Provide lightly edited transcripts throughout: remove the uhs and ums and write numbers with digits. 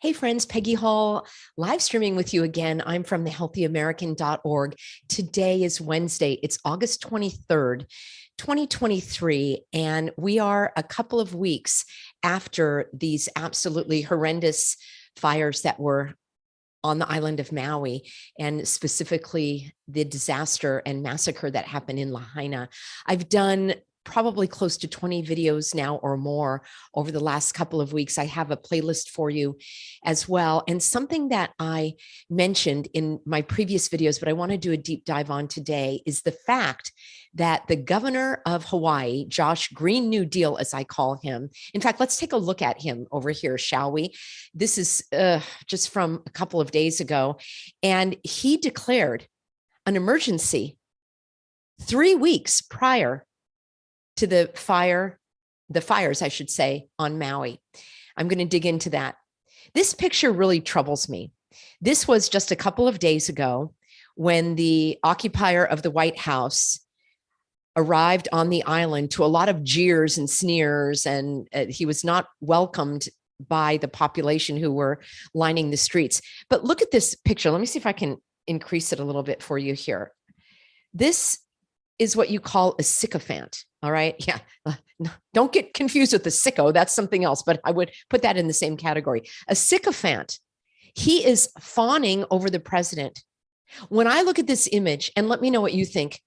Hey friends, Peggy Hall, live streaming with you again. I'm from thehealthyamerican.org. Today is Wednesday. It's August 23rd, 2023, and we are a couple of weeks after these absolutely horrendous fires that were on the island of Maui, and specifically the disaster and massacre that happened in Lahaina. I've done probably close to 20 videos now or more over the last couple of weeks. I have a playlist for you as well. And something that I mentioned in my previous videos, but I want to do a deep dive on today, is the fact that the governor of Hawaii, Josh Green New Deal, as I call him. In fact, let's take a look at him over here, shall we? This is just from a couple of days ago. And he declared an emergency 3 weeks prior to the fires, I should say, on Maui. I'm going to dig into that. This picture really troubles me. This was just a couple of days ago when the occupier of the White House arrived on the island to a lot of jeers and sneers, and he was not welcomed by the population who were lining the streets. But look at this picture. Let me see if I can increase it a little bit for you here. This is what you call a sycophant. All right. Yeah. Don't get confused with the sicko. That's something else, but I would put that in the same category. A sycophant. He is fawning over the president. When I look at this image, and let me know what you think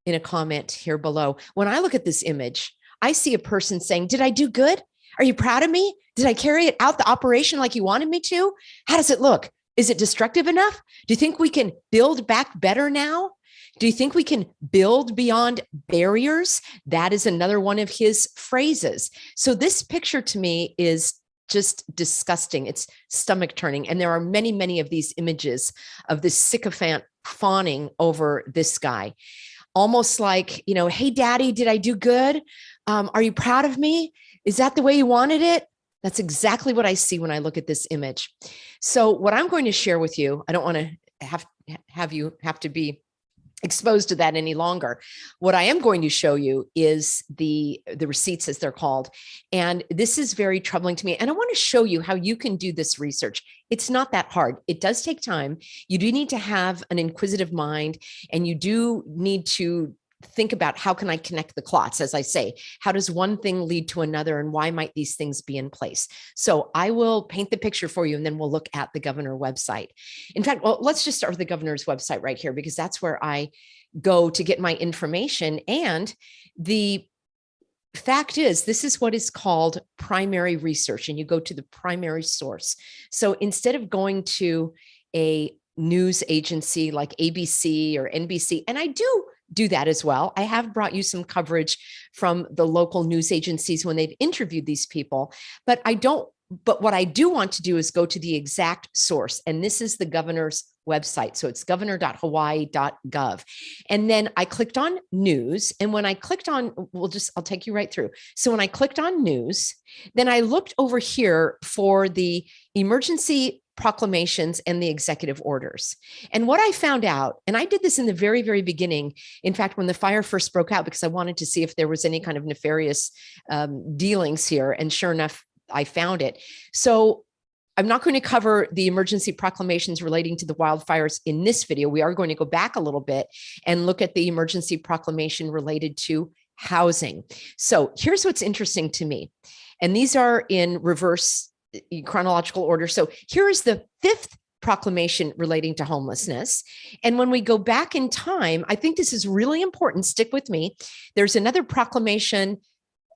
in a comment here below. When I look at this image, I see a person saying, "Did I do good? Are you proud of me? Did I carry it out the operation like you wanted me to? How does it look? Is it destructive enough? Do you think we can build back better now? Do you think we can build beyond barriers?" That is another one of his phrases. So this picture to me is just disgusting. It's stomach turning. And there are many, many of these images of this sycophant fawning over this guy. Almost like, "Hey, daddy, did I do good? Are you proud of me? Is that the way you wanted it?" That's exactly what I see when I look at this image. So what I'm going to share with you, I don't want to have you have to be exposed to that any longer. What I am going to show you is the receipts, as they're called. And this is very troubling to me. And I want to show you how you can do this research. It's not that hard. It does take time. You do need to have an inquisitive mind, and you do need to think about, how can I connect the clots? As I say, how does one thing lead to another, and why might these things be in place? So I will paint the picture for you, and then we'll look at the governor website. In fact, well, let's just start with the governor's website right here, because that's where I go to get my information. And the fact is, this is what is called primary research, and you go to the primary source. So instead of going to a news agency like ABC or NBC, and I do that as well. I have brought you some coverage from the local news agencies when they've interviewed these people, but what I do want to do is go to the exact source. And this is the governor's website. So it's governor.hawaii.gov. And then I clicked on news. And when I clicked on, I'll take you right through. So when I clicked on news, then I looked over here for the emergency proclamations and the executive orders. And what I found out, and I did this in the very, very beginning, in fact, when the fire first broke out, because I wanted to see if there was any kind of nefarious dealings here. And sure enough, I found it. So I'm not going to cover the emergency proclamations relating to the wildfires in this video. We are going to go back a little bit and look at the emergency proclamation related to housing. So here's what's interesting to me. And these are in reverse chronological order. So here is the 5th proclamation relating to homelessness. And when we go back in time, I think this is really important. Stick with me. There's another proclamation,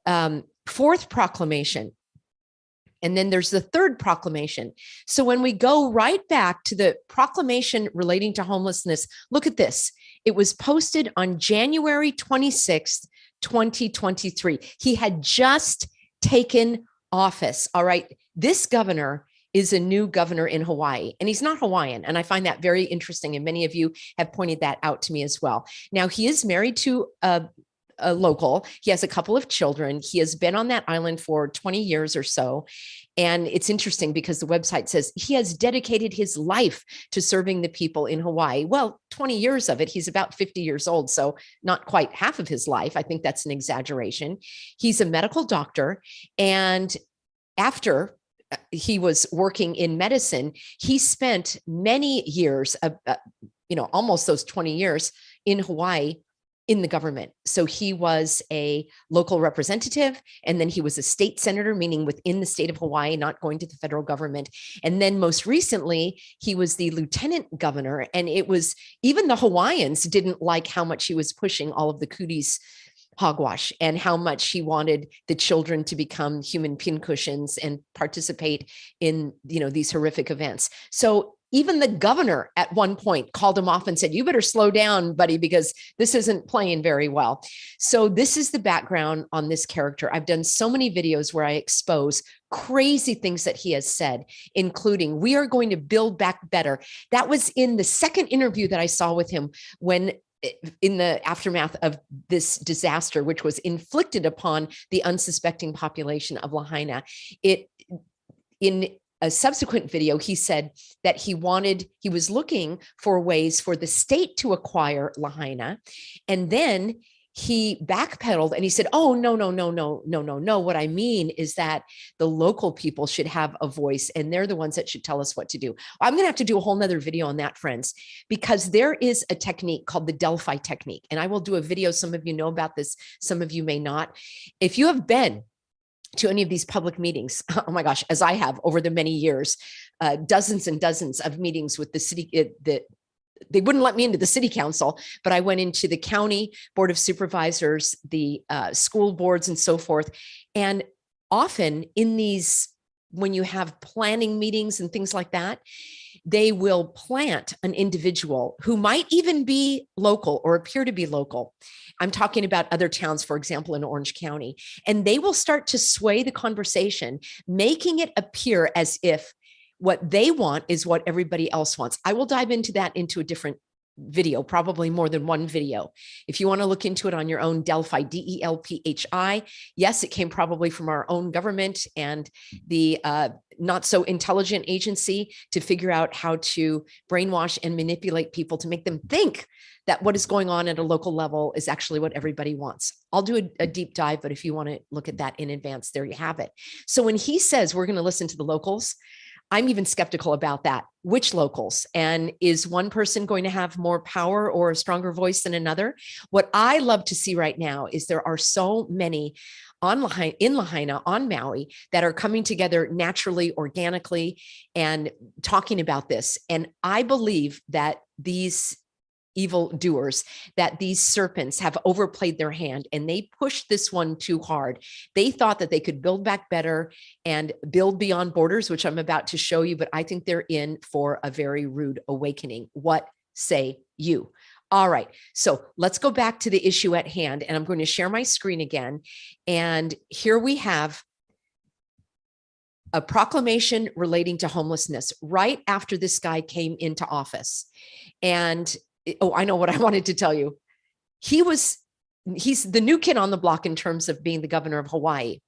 4th proclamation. And then there's the 3rd proclamation. So when we go right back to the proclamation relating to homelessness, look at this. It was posted on January 26th, 2023. He had just taken office. All right. This governor is a new governor in Hawaii, and he's not Hawaiian. And I find that very interesting. And many of you have pointed that out to me as well. Now, he is married to a local. He has a couple of children. He has been on that island for 20 years or so. And it's interesting because the website says he has dedicated his life to serving the people in Hawaii. Well, 20 years of it. He's about 50 years old, so not quite half of his life. I think that's an exaggeration. He's a medical doctor. And after he was working in medicine, he spent many years, almost those 20 years in Hawaii in the government. So he was a local representative, and then he was a state senator, meaning within the state of Hawaii, not going to the federal government. And then most recently, he was the lieutenant governor. And it was, even the Hawaiians didn't like how much he was pushing all of the cooties hogwash and how much he wanted the children to become human pincushions and participate in, these horrific events. So even the governor at one point called him off and said, you better slow down, buddy, because this isn't playing very well. So this is the background on this character. I've done so many videos where I expose crazy things that he has said, including, we are going to build back better. That was in the second interview that I saw with him when in the aftermath of this disaster, which was inflicted upon the unsuspecting population of Lahaina. In a subsequent video, he said that he was looking for ways for the state to acquire Lahaina. And then he backpedaled and he said, oh, no. What I mean is that the local people should have a voice, and they're the ones that should tell us what to do. I'm going to have to do a whole nother video on that, friends, because there is a technique called the Delphi technique. And I will do a video. Some of you know about this. Some of you may not. If you have been to any of these public meetings, oh my gosh, as I have over the many years, dozens and dozens of meetings with the city, they wouldn't let me into the city council, but I went into the county board of supervisors, the school boards and so forth. And often in these, when you have planning meetings and things like that, they will plant an individual who might even be local or appear to be local. I'm talking about other towns, for example, in Orange County, and they will start to sway the conversation, making it appear as if what they want is what everybody else wants. I will dive into that into a different video, probably more than one video. If you want to look into it on your own, Delphi, DELPHI. Yes, it came probably from our own government and the not so intelligent agency to figure out how to brainwash and manipulate people to make them think that what is going on at a local level is actually what everybody wants. I'll do a deep dive, but if you want to look at that in advance, there you have it. So when he says we're going to listen to the locals, I'm even skeptical about that. Which locals? And is one person going to have more power or a stronger voice than another? What I love to see right now is there are so many in Lahaina, on Maui, that are coming together naturally, organically, and talking about this. And I believe that these evil doers, that these serpents have overplayed their hand and they pushed this one too hard. They thought that they could build back better and build beyond borders, which I'm about to show you, but I think they're in for a very rude awakening. What say you? All right, so let's go back to the issue at hand, and I'm going to share my screen again. And here we have a proclamation relating to homelessness right after this guy came into office. And oh, I know what I wanted to tell you. He's the new kid on the block in terms of being the governor of Hawaii.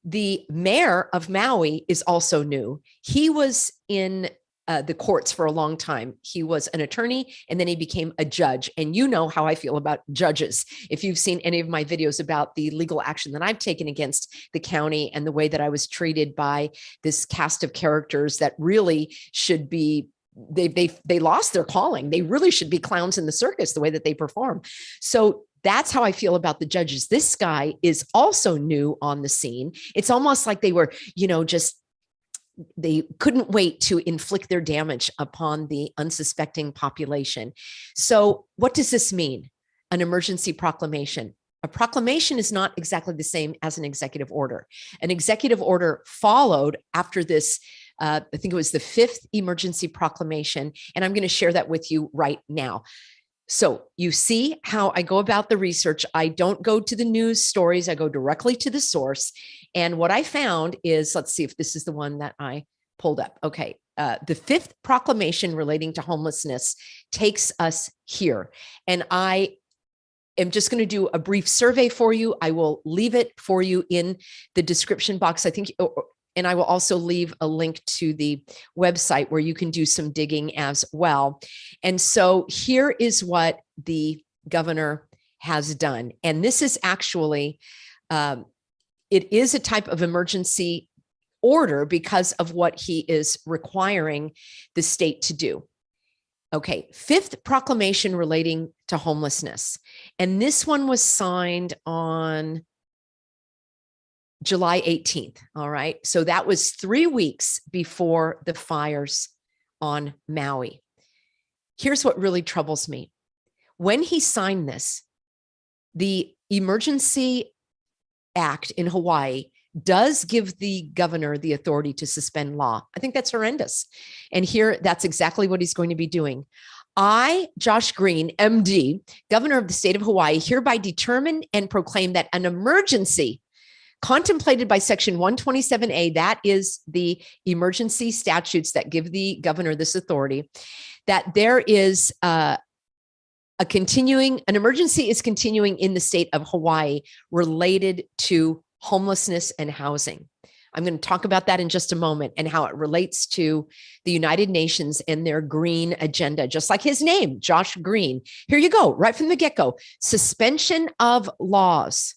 The mayor of Maui is also new. He was in the courts for a long time. He was an attorney, and then he became a judge. And you know how I feel about judges. If you've seen any of my videos about the legal action that I've taken against the county and the way that I was treated by this cast of characters that really should be, they lost their calling. They really should be clowns in the circus, the way that they perform. So that's how I feel about the judges. This guy is also new on the scene. It's almost like they were, they couldn't wait to inflict their damage upon the unsuspecting population. So what does this mean? An emergency proclamation. A proclamation is not exactly the same as an executive order. An executive order followed after this, I think it was the 5th emergency proclamation, and I'm going to share that with you right now. So you see how I go about the research. I don't go to the news stories. I go directly to the source. And what I found is, let's see if this is the one that I pulled up. Okay. The 5th proclamation relating to homelessness takes us here. And I am just going to do a brief survey for you. I will leave it for you in the description box. I think, and I will also leave a link to the website where you can do some digging as well. And so here is what the governor has done. And this is actually, it is a type of emergency order because of what he is requiring the state to do. Okay, fifth proclamation relating to homelessness. And this one was signed on July 18th. All right. So that was 3 weeks before the fires on Maui. Here's what really troubles me. When he signed this, the Emergency Act in Hawaii does give the governor the authority to suspend law. I think that's horrendous. And here, that's exactly what he's going to be doing. I, Josh Green, MD, governor of the state of Hawaii, hereby determine and proclaim that an emergency contemplated by section 127A, that is the emergency statutes that give the governor this authority, that there is an emergency is continuing in the state of Hawaii related to homelessness and housing. I'm going to talk about that in just a moment and how it relates to the United Nations and their green agenda, just like his name, Josh Green. Here you go, right from the get-go. Suspension of laws,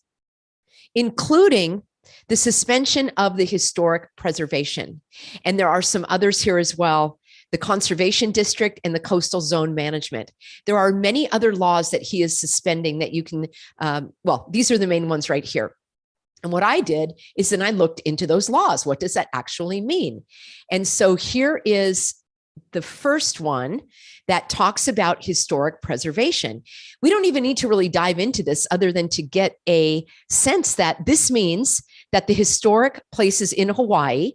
including the suspension of the historic preservation. And there are some others here as well, the Conservation District and the Coastal Zone Management. There are many other laws that he is suspending that you can, these are the main ones right here. And what I did is then I looked into those laws. What does that actually mean? And so here is the first one that talks about historic preservation. We don't even need to really dive into this other than to get a sense that this means that the historic places in Hawaii,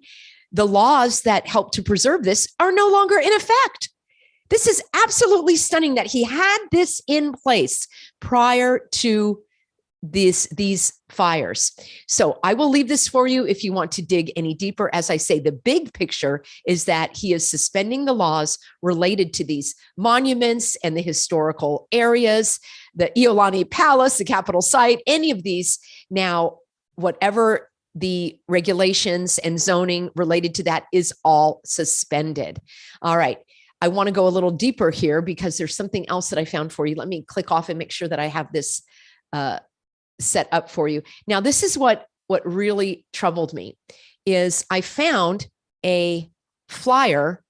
the laws that help to preserve this are no longer in effect. This is absolutely stunning that he had this in place prior to these fires. So I will leave this for you if you want to dig any deeper. As I say, the big picture is that he is suspending the laws related to these monuments and the historical areas, the Iolani Palace, the Capitol site, any of these. Now, whatever the regulations and zoning related to that is all suspended. All right. I want to go a little deeper here because there's something else that I found for you. Let me click off and make sure that I have this set up for you. Now, this is what really troubled me is I found a flyer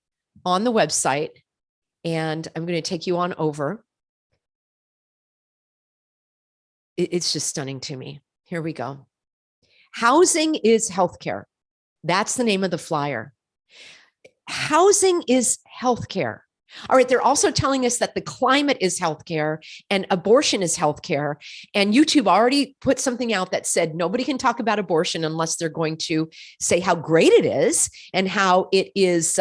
on the website, and I'm going to take you on over. It's just stunning to me. Here we go. Housing is healthcare. That's the name of the flyer. Housing is healthcare. All right, they're also telling us that the climate is healthcare and abortion is healthcare. And YouTube already put something out that said nobody can talk about abortion unless they're going to say how great it is and how it is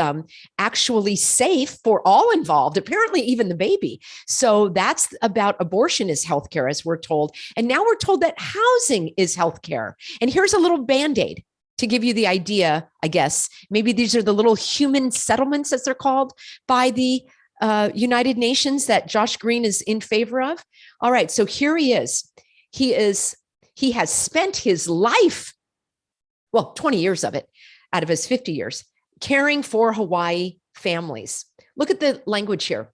actually safe for all involved, apparently even the baby. So that's about abortion is healthcare, as we're told. And now we're told that housing is healthcare. And here's a little Band-Aid to give you the idea, I guess. Maybe these are the little human settlements, as they're called, by the United Nations that Josh Green is in favor of. All right, so here he is. He has spent his life, 20 years of it, out of his 50 years, caring for Hawaii families. Look at the language here.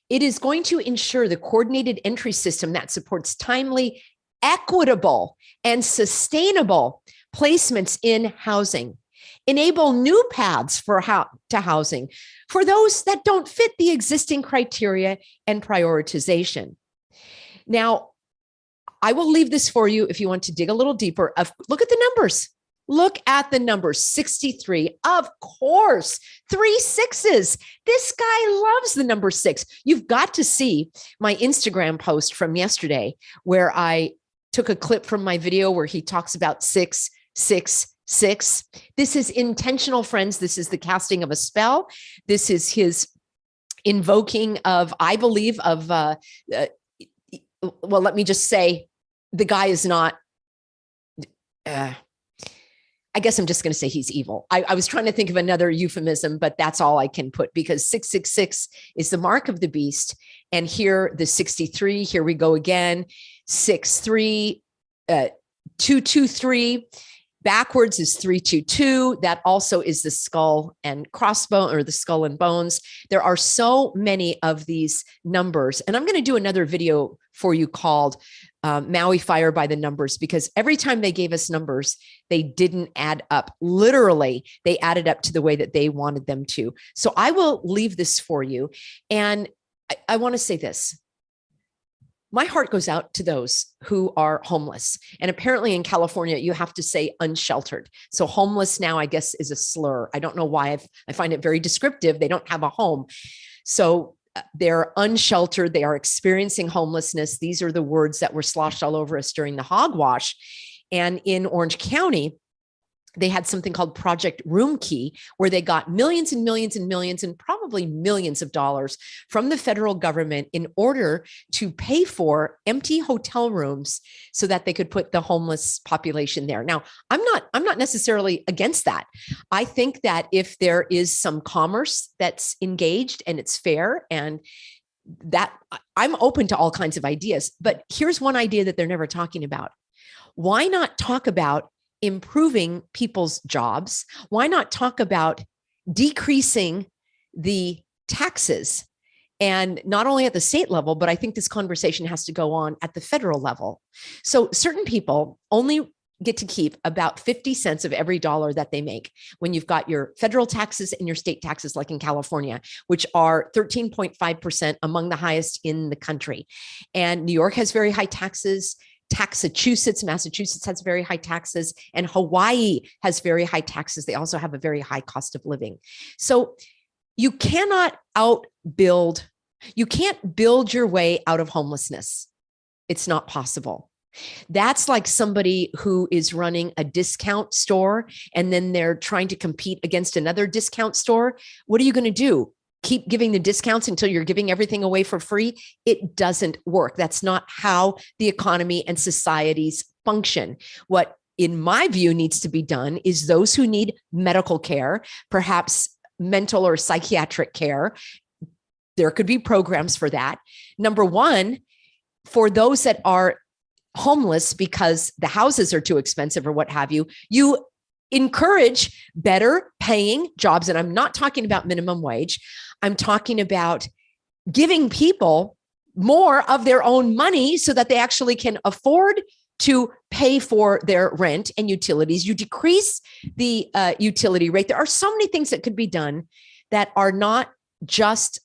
It is going to ensure the coordinated entry system that supports timely, equitable, and sustainable placements in housing, enable new paths to housing for those that don't fit the existing criteria and prioritization. Now, I will leave this for you if you want to dig a little deeper. Look at the numbers. Look at the numbers, 63. Of course, 3 6s. This guy loves the number 6. You've got to see my Instagram post from yesterday where I took a clip from my video where he talks about 6, 6, 6. This is intentional, friends. This is the casting of a spell. This is his invoking of, I believe, of, let me just say, the guy is not, I guess I'm just going to say he's evil. I was trying to think of another euphemism, but that's all I can put because 666 is the mark of the beast. And here, the 63, here we go again, 63, 223. Backwards is 322. That also is the skull and crossbone, or the skull and bones. There are so many of these numbers. And I'm going to do another video for you called Maui Fire by the Numbers, because every time they gave us numbers, they didn't add up. Literally, they added up to the way that they wanted them to. So I will leave this for you. And I want to say this. My heart goes out to those who are homeless. And apparently in California, you have to say unsheltered. So homeless now, I guess, is a slur. I don't know why. I find it very descriptive. They don't have a home. So they're unsheltered. They are experiencing homelessness. These are the words that were sloshed all over us during the hogwash. And in Orange County, they had something called Project Room Key, where they got millions and millions and millions and probably millions of dollars from the federal government in order to pay for empty hotel rooms so that they could put the homeless population there. Now, I'm not necessarily against that. I think that if there is some commerce that's engaged and it's fair, and that, I'm open to all kinds of ideas, but here's one idea that they're never talking about. Why not talk about improving people's jobs? Why not talk about decreasing the taxes? And not only at the state level, but I think this conversation has to go on at the federal level. So certain people only get to keep about 50 cents of every dollar that they make when you've got your federal taxes and your state taxes, like in California, which are 13.5%, among the highest in the country. And New York has very high taxes. Massachusetts has very high taxes, and Hawaii has very high taxes. They also have a very high cost of living. So you can't build your way out of homelessness. It's not possible. That's like somebody who is running a discount store and then they're trying to compete against another discount store. What are you going to do? Keep giving the discounts until you're giving everything away for free? It doesn't work. That's not how the economy and societies function. What, in my view, needs to be done is those who need medical care, perhaps mental or psychiatric care, there could be programs for that. Number one, for those that are homeless because the houses are too expensive or what have you, you encourage better paying jobs. And I'm not talking about minimum wage. I'm talking about giving people more of their own money so that they actually can afford to pay for their rent and utilities. You decrease the utility rate. There are so many things that could be done that are not just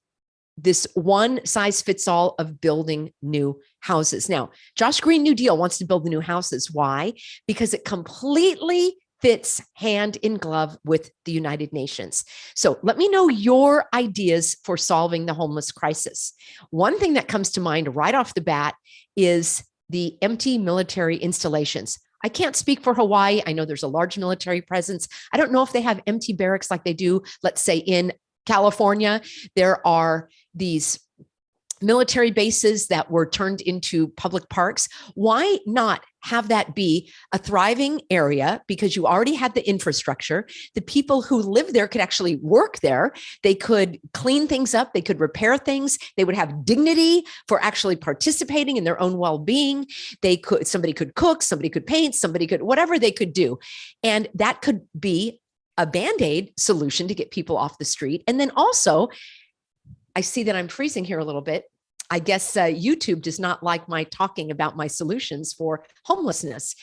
this one size fits all of building new houses. Now, Josh Green New Deal wants to build the new houses. Why? Because it completely fits hand in glove with the United Nations. So let me know your ideas for solving the homeless crisis. One thing that comes to mind right off the bat is the empty military installations. I can't speak for Hawaii. I know there's a large military presence. I don't know if they have empty barracks like they do, let's say, in California. There are these military bases that were turned into public parks. Why not have that be a thriving area? Because you already had the infrastructure. The people who live there could actually work there. They could clean things up. They could repair things. They would have dignity for actually participating in their own well-being. Somebody could cook, somebody could paint, somebody could, whatever they could do. And that could be a Band-Aid solution to get people off the street. And then also, I see that I'm freezing here a little bit. I guess YouTube does not like my talking about my solutions for homelessness.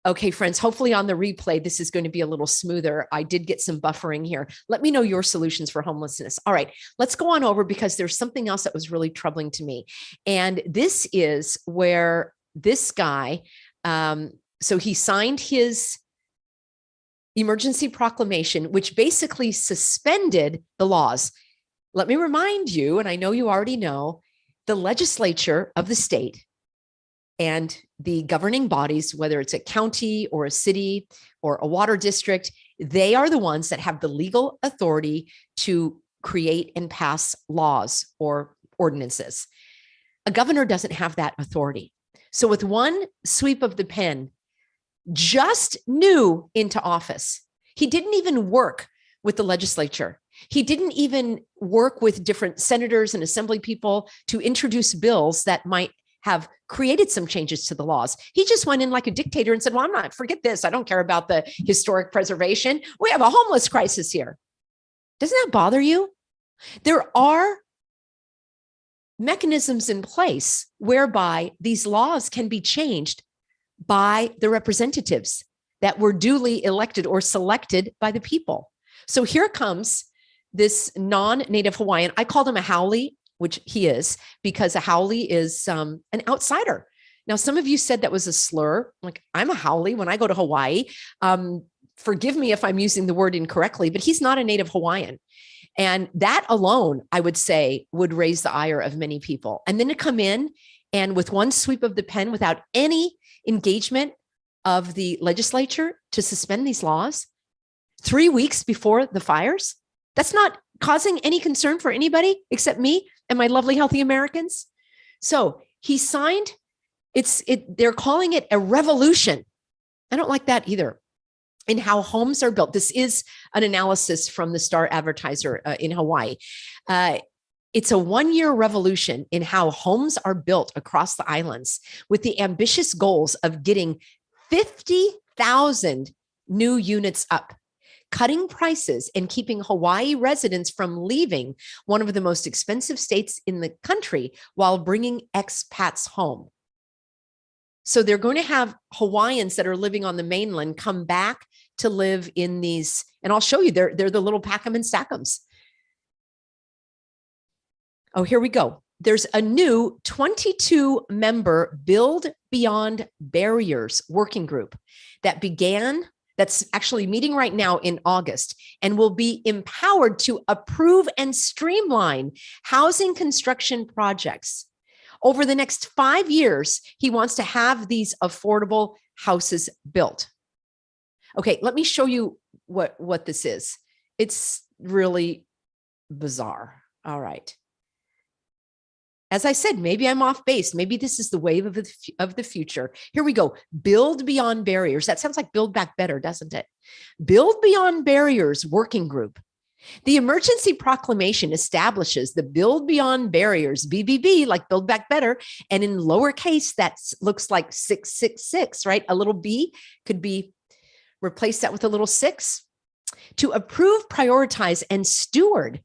Okay, friends, hopefully on the replay, this is going to be a little smoother. I did get some buffering here. Let me know your solutions for homelessness. All right, let's go on over because there's something else that was really troubling to me. And this is where this guy, so he signed his emergency proclamation, which basically suspended the laws. Let me remind you, and I know you already know, the legislature of the state and the governing bodies, whether it's a county or a city or a water district, they are the ones that have the legal authority to create and pass laws or ordinances. A governor doesn't have that authority. So with one sweep of the pen, just new into office, he didn't even work with the legislature. He didn't even work with different senators and assembly people to introduce bills that might have created some changes to the laws. He just went in like a dictator and said, well, forget this. I don't care about the historic preservation. We have a homeless crisis here. Doesn't that bother you? There are mechanisms in place whereby these laws can be changed by the representatives that were duly elected or selected by the people. So here comes this non-Native Hawaiian. I called him a haole, which he is, because a haole is an outsider. Now, some of you said that was a slur. Like, I'm a haole when I go to Hawaii. Forgive me if I'm using the word incorrectly, but he's not a Native Hawaiian. And that alone, I would say, would raise the ire of many people. And then to come in and with one sweep of the pen, without any engagement of the legislature to suspend these laws 3 weeks before the fires, that's not causing any concern for anybody except me and my lovely, healthy Americans. So he signed, they're calling it a revolution. I don't like that either. In how homes are built. This is an analysis from the Star Advertiser in Hawaii. It's a one-year revolution in how homes are built across the islands with the ambitious goals of getting 50,000 new units up, cutting prices and keeping Hawaii residents from leaving one of the most expensive states in the country while bringing expats home. So they're going to have Hawaiians that are living on the mainland come back to live in these, and I'll show you, they're the little pack-em and stack-ems. Oh, here we go. There's a new 22-member Build Beyond Barriers working group that's actually meeting right now in August and will be empowered to approve and streamline housing construction projects. Over the next 5 years, he wants to have these affordable houses built. Okay, let me show you what this is. It's really bizarre. All right. As I said, maybe I'm off base. Maybe this is the wave of the future. Here we go. Build Beyond Barriers. That sounds like Build Back Better, doesn't it? Build Beyond Barriers working group. The emergency proclamation establishes the Build Beyond Barriers, BBB, like Build Back Better, and in lowercase, that looks like 666, right? A little b could be replace that with a little 6, to approve, prioritize, and steward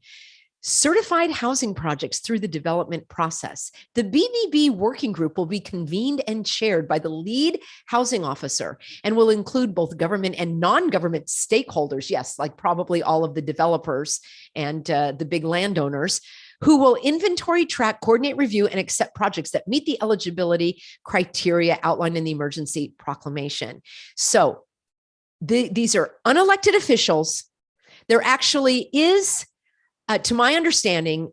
certified housing projects through the development process. The BBB working group will be convened and chaired by the lead housing officer and will include both government and non-government stakeholders. Yes, like probably all of the developers and the big landowners, who will inventory, track, coordinate, review, and accept projects that meet the eligibility criteria outlined in the emergency proclamation. So these are unelected officials. There actually is, to my understanding,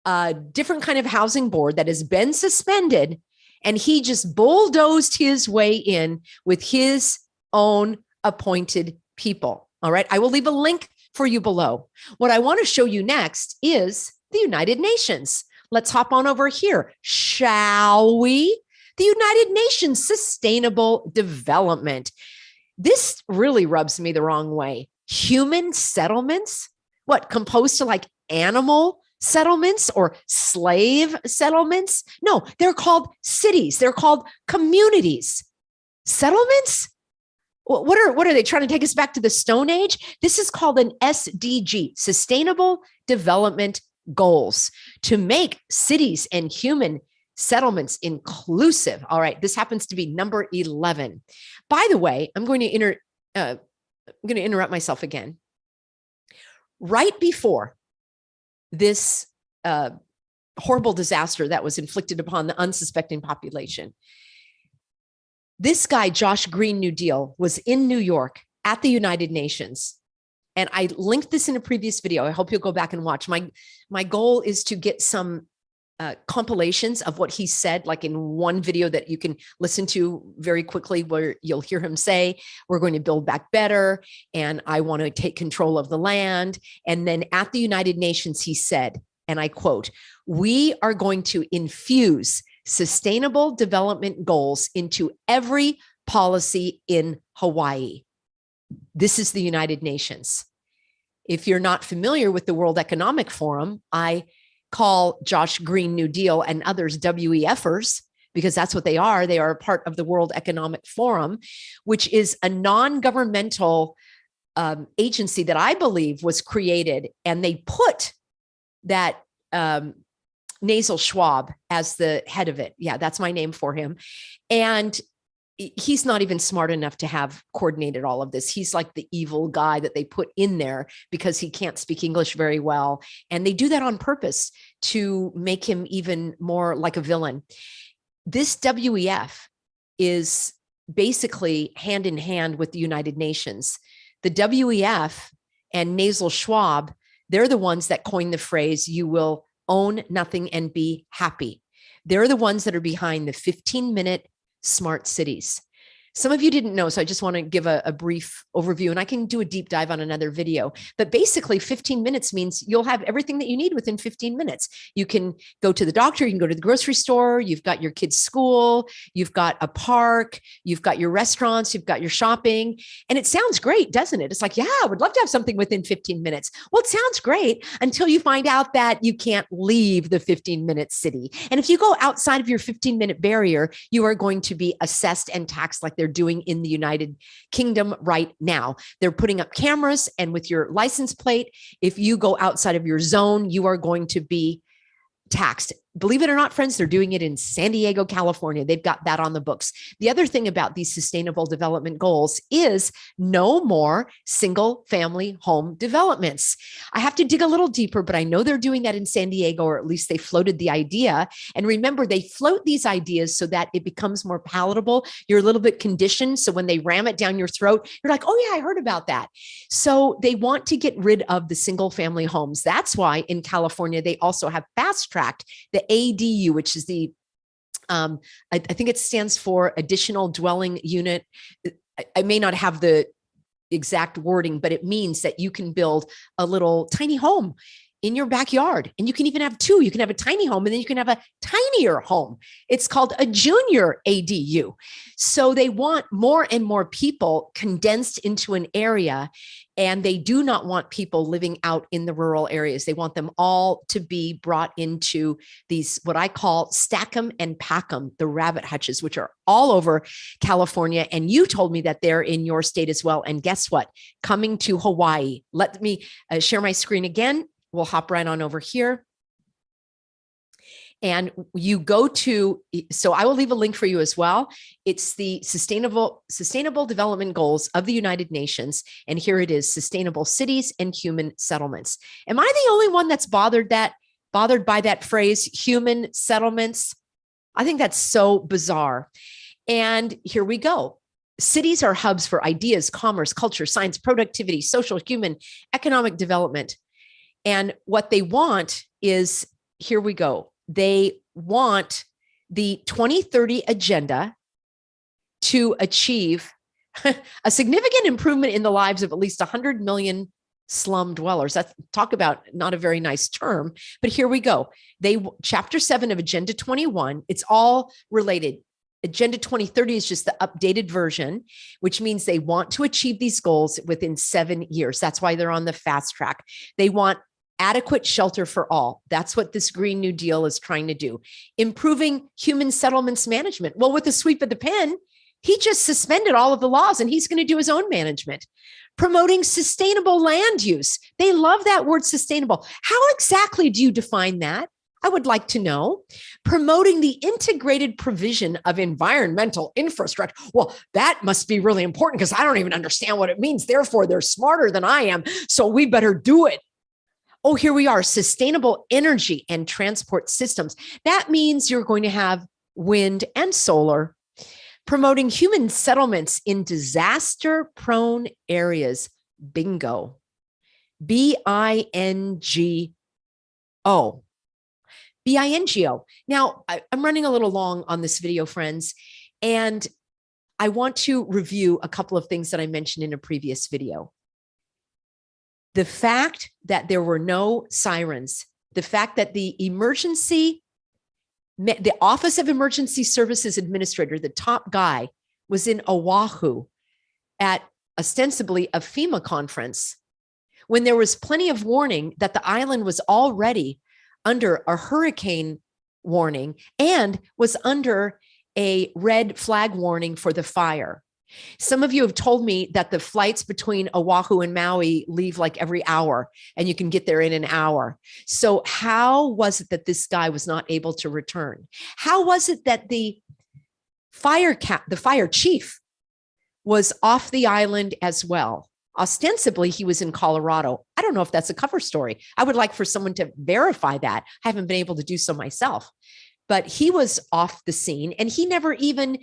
a different kind of housing board that has been suspended, and he just bulldozed his way in with his own appointed people. All right. I will leave a link for you below. What I want to show you next is the United Nations. Let's hop on over here, shall we? The United Nations Sustainable Development. This really rubs me the wrong way. Human settlements? What, composed to like animal settlements or slave settlements? No, they're called cities. They're called communities. Settlements? What are they trying to take us back to the Stone Age? This is called an SDG, Sustainable Development Goals, to make cities and human settlements inclusive. All right, this happens to be number 11. By the way, I'm going to interrupt myself again. Right before this horrible disaster that was inflicted upon the unsuspecting population, this guy, Josh Green New Deal, was in New York at the United Nations. And I linked this in a previous video. I hope you'll go back and watch. My goal is to get some compilations of what he said, like in one video that you can listen to very quickly, where you'll hear him say, we're going to build back better, and I want to take control of the land. And then at the United Nations, he said, and I quote, "We are going to infuse sustainable development goals into every policy in Hawaii." This is the United Nations. If you're not familiar with the World Economic Forum, I call Josh Green New Deal and others WEFers because that's what they are. They are a part of the World Economic Forum, which is a non-governmental agency that I believe was created, and they put that Nasal Schwab as the head of it. Yeah, that's my name for him. And he's not even smart enough to have coordinated all of this. He's like the evil guy that they put in there because he can't speak English very well. And they do that on purpose to make him even more like a villain. This WEF is basically hand in hand with the United Nations. The WEF and Nasal Schwab, they're the ones that coined the phrase, you will own nothing and be happy. They're the ones that are behind the 15-minute smart cities. Some of you didn't know, so I just want to give a brief overview, and I can do a deep dive on another video. But basically, 15 minutes means you'll have everything that you need within 15 minutes. You can go to the doctor, you can go to the grocery store, you've got your kids' school, you've got a park, you've got your restaurants, you've got your shopping. And it sounds great, doesn't it? It's like, yeah, I would love to have something within 15 minutes. Well, it sounds great until you find out that you can't leave the 15-minute city. And if you go outside of your 15-minute barrier, you are going to be assessed and taxed like they're doing in the United Kingdom right now. They're putting up cameras, and with your license plate, if you go outside of your zone, you are going to be taxed. Believe it or not, friends, they're doing it in San Diego, California. They've got that on the books. The other thing about these sustainable development goals is no more single family home developments. I have to dig a little deeper, but I know they're doing that in San Diego, or at least they floated the idea. And remember, they float these ideas so that it becomes more palatable. You're a little bit conditioned. So when they ram it down your throat, you're like, oh yeah, I heard about that. So they want to get rid of the single family homes. That's why in California, they also have fast tracked the ADU, which is the, I think it stands for additional dwelling unit. I may not have the exact wording, but it means that you can build a little tiny home in your backyard. And you can even have two. You can have a tiny home, and then you can have a tinier home. It's called a junior ADU. So they want more and more people condensed into an area, and they do not want people living out in the rural areas. They want them all to be brought into these, what I call stack 'em and pack 'em, the rabbit hutches, which are all over California. And you told me that they're in your state as well. And guess what? Coming to Hawaii. Let me share my screen again. We'll hop right on over here. And you go to, so I will leave a link for you as well. It's the Sustainable Development Goals of the United Nations. And here it is, Sustainable Cities and Human Settlements. Am I the only one that's bothered by that phrase, human settlements? I think that's so bizarre. And here we go. Cities are hubs for ideas, commerce, culture, science, productivity, social, human, economic development. And what they want is, here we go. They want the 2030 agenda to achieve a significant improvement in the lives of at least 100 million slum dwellers. That's, talk about not a very nice term, but here we go. Chapter 7 of Agenda 21, it's all related. Agenda 2030 is just the updated version, which means they want to achieve these goals within 7 years. That's why they're on the fast track. They want adequate shelter for all. That's what this Green New Deal is trying to do. Improving human settlements management. Well, with the sweep of the pen, he just suspended all of the laws and he's going to do his own management. Promoting sustainable land use. They love that word sustainable. How exactly do you define that? I would like to know. Promoting the integrated provision of environmental infrastructure. Well, that must be really important because I don't even understand what it means. Therefore, they're smarter than I am. So we better do it. Oh, here we are, sustainable energy and transport systems. That means you're going to have wind and solar. Promoting human settlements in disaster-prone areas. Bingo. B-I-N-G-O. B-I-N-G-O. Now, I'm running a little long on this video, friends, and I want to review a couple of things that I mentioned in a previous video. The fact that there were no sirens, the fact that the Office of Emergency Services Administrator, the top guy, was in Oahu at ostensibly a FEMA conference when there was plenty of warning that the island was already under a hurricane warning and was under a red flag warning for the fire. Some of you have told me that the flights between Oahu and Maui leave like every hour and you can get there in an hour. So how was it that this guy was not able to return? How was it that the fire chief was off the island as well? Ostensibly, he was in Colorado. I don't know if that's a cover story. I would like for someone to verify that. I haven't been able to do so myself, but he was off the scene and he never even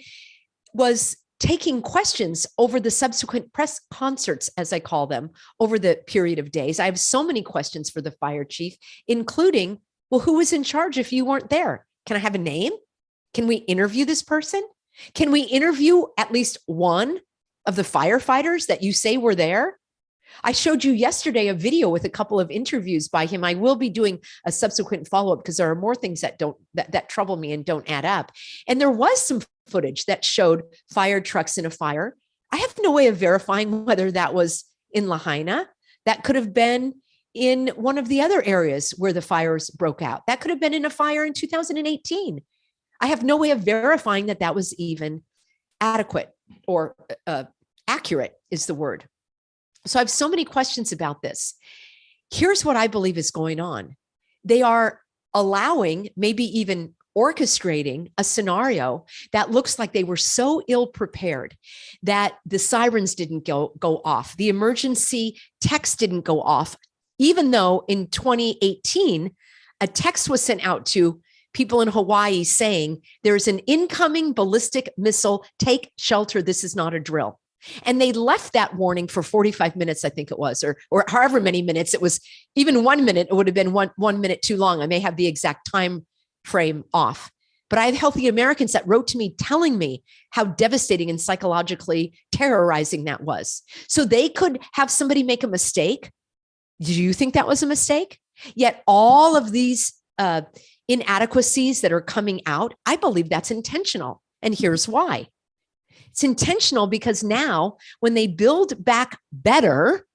was taking questions over the subsequent press concerts, as I call them, over the period of days. I have so many questions for the fire chief, including, well, who was in charge if you weren't there? Can I have a name? Can we interview this person? Can we interview at least one of the firefighters that you say were there? I showed you yesterday a video with a couple of interviews by him. I will be doing a subsequent follow-up because there are more things that trouble me and don't add up. And there was some footage that showed fire trucks in a fire. I have no way of verifying whether that was in Lahaina. That could have been in one of the other areas where the fires broke out. That could have been in a fire in 2018. I have no way of verifying that that was even adequate or accurate is the word. So I have so many questions about this. Here's what I believe is going on. They are allowing, maybe even orchestrating a scenario that looks like they were so ill prepared that the sirens didn't go off. The emergency text didn't go off, even though in 2018, a text was sent out to people in Hawaii saying, there's an incoming ballistic missile, take shelter, this is not a drill. And they left that warning for 45 minutes, I think it was, or however many minutes. It was even 1 minute, it would have been one minute too long. I may have the exact time frame off. But I have Healthy Americans that wrote to me telling me how devastating and psychologically terrorizing that was. So they could have somebody make a mistake. Do you think that was a mistake? Yet all of these inadequacies that are coming out, I believe that's intentional. And here's why. It's intentional because now when they build back better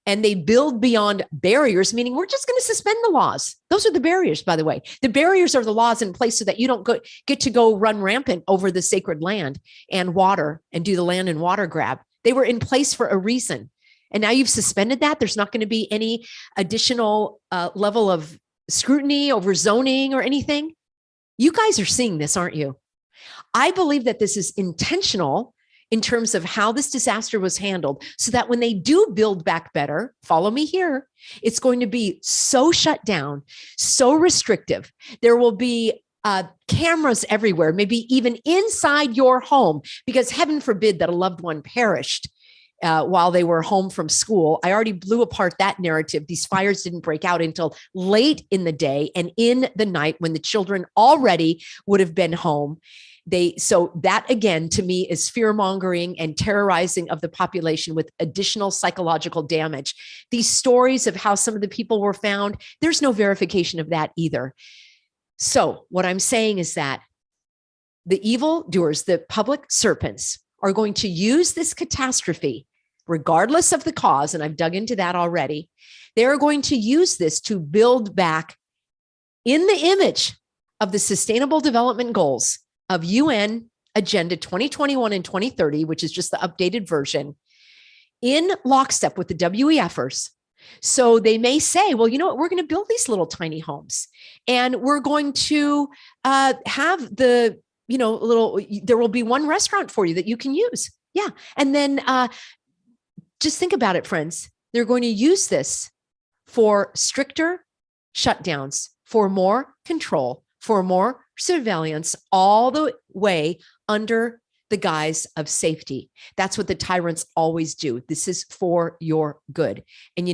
and they build beyond barriers, meaning we're just going to suspend the laws. Those are the barriers, by the way. The barriers are the laws in place so that you don't get to go run rampant over the sacred land and water and do the land and water grab. They were in place for a reason. And now you've suspended that. There's not going to be any additional level of scrutiny over zoning or anything. You guys are seeing this, aren't you? I believe that this is intentional in terms of how this disaster was handled so that when they do build back better, follow me here, it's going to be so shut down, so restrictive. There will be cameras everywhere, maybe even inside your home, because heaven forbid that a loved one perished while they were home from school. I already blew apart that narrative. These fires didn't break out until late in the day and in the night when the children already would have been home. So that again, to me, is fear mongering and terrorizing of the population with additional psychological damage. These stories of how some of the people were found, there's no verification of that either. So what I'm saying is that the evildoers, the public serpents, are going to use this catastrophe, regardless of the cause, and I've dug into that already. They're going to use this to build back in the image of the Sustainable Development Goals of UN Agenda 2021 and 2030, which is just the updated version, in lockstep with the WEFers. So they may say, well, you know what, we're going to build these little tiny homes and we're going to have the, there will be one restaurant for you that you can use. Yeah. And then just think about it, friends. They're going to use this for stricter shutdowns, for more control, for more surveillance, all the way under the guise of safety. That's what the tyrants always do. This is for your good. And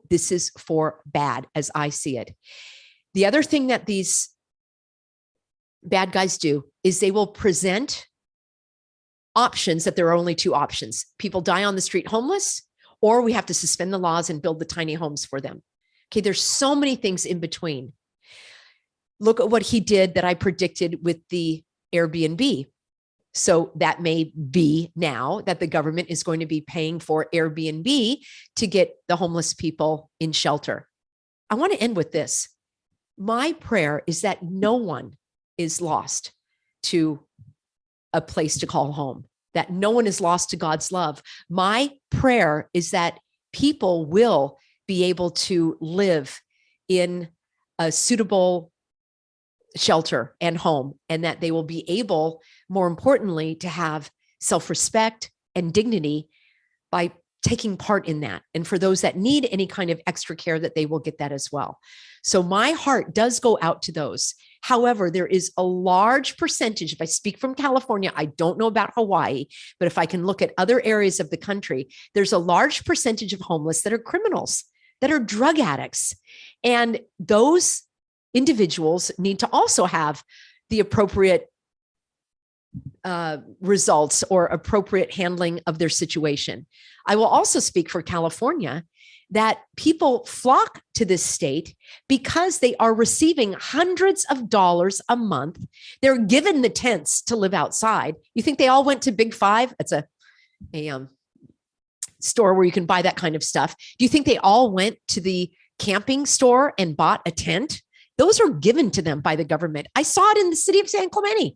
this is for bad as I see it. The other thing that these bad guys do is they will present options that there are only two options. People die on the street homeless, or we have to suspend the laws and build the tiny homes for them. Okay, there's so many things in between. Look at what he did that I predicted with the Airbnb. So that may be now that the government is going to be paying for Airbnb to get the homeless people in shelter. I want to end with this. My prayer is that no one is lost to a place to call home, that no one is lost to God's love. My prayer is that people will be able to live in a suitable shelter and home, and that they will be able, more importantly, to have self-respect and dignity by taking part in that. And for those that need any kind of extra care, that they will get that as well. So my heart does go out to those. However, there is a large percentage, if I speak from California, I don't know about Hawaii, but if I can look at other areas of the country, there's a large percentage of homeless that are criminals, that are drug addicts. And those individuals need to also have the appropriate results or appropriate handling of their situation. I will also speak for California, that people flock to this state because they are receiving hundreds of dollars a month. They're given the tents to live outside. You think they all went to Big Five? It's a store where you can buy that kind of stuff. Do you think they all went to the camping store and bought a tent? Those are given to them by the government. I saw it in the city of San Clemente.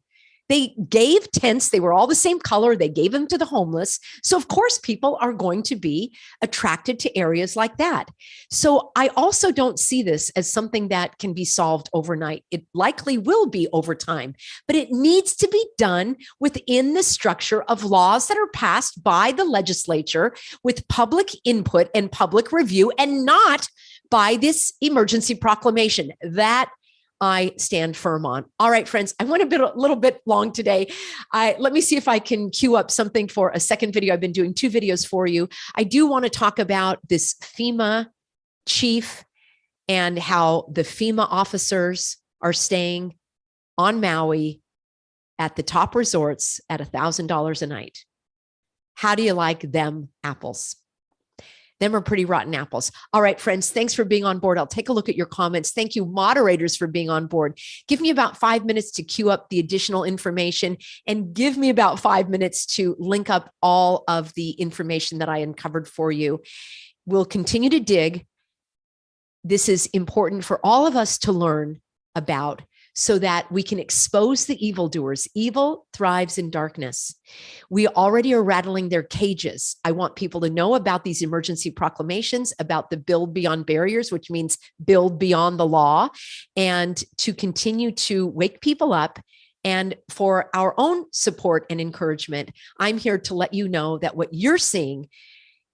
They gave tents. They were all the same color. They gave them to the homeless. So of course, people are going to be attracted to areas like that. So I also don't see this as something that can be solved overnight. It likely will be over time, but it needs to be done within the structure of laws that are passed by the legislature with public input and public review, and not by this emergency proclamation. That I stand firm on. All right, friends, I went a little bit long today. Let me see if I can queue up something for a second video. I've been doing 2 videos for you. I do want to talk about this FEMA chief and how the FEMA officers are staying on Maui at the top resorts at $1,000 a night. How do you like them apples? Them are pretty rotten apples. All right, friends, thanks for being on board. I'll take a look at your comments. Thank you, moderators, for being on board. Give me about 5 minutes to queue up the additional information, and give me about 5 minutes to link up all of the information that I uncovered for you. We'll continue to dig. This is important for all of us to learn about, so that we can expose the evildoers. Evil thrives in darkness. We already are rattling their cages. I want people to know about these emergency proclamations, about the build beyond barriers, which means build beyond the law, and to continue to wake people up. And for our own support and encouragement, I'm here to let you know that what you're seeing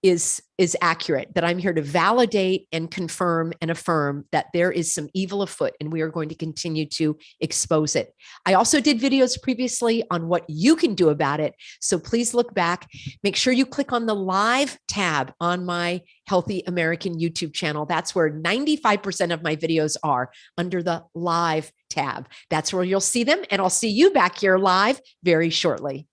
is accurate, that I'm here to validate and confirm and affirm that there is some evil afoot, and we are going to continue to expose it. I also did videos previously on what you can do about it. So please look back. Make sure you click on the live tab on my Healthy American YouTube channel. That's where 95% of my videos are, under the live tab. That's where you'll see them. And I'll see you back here live very shortly.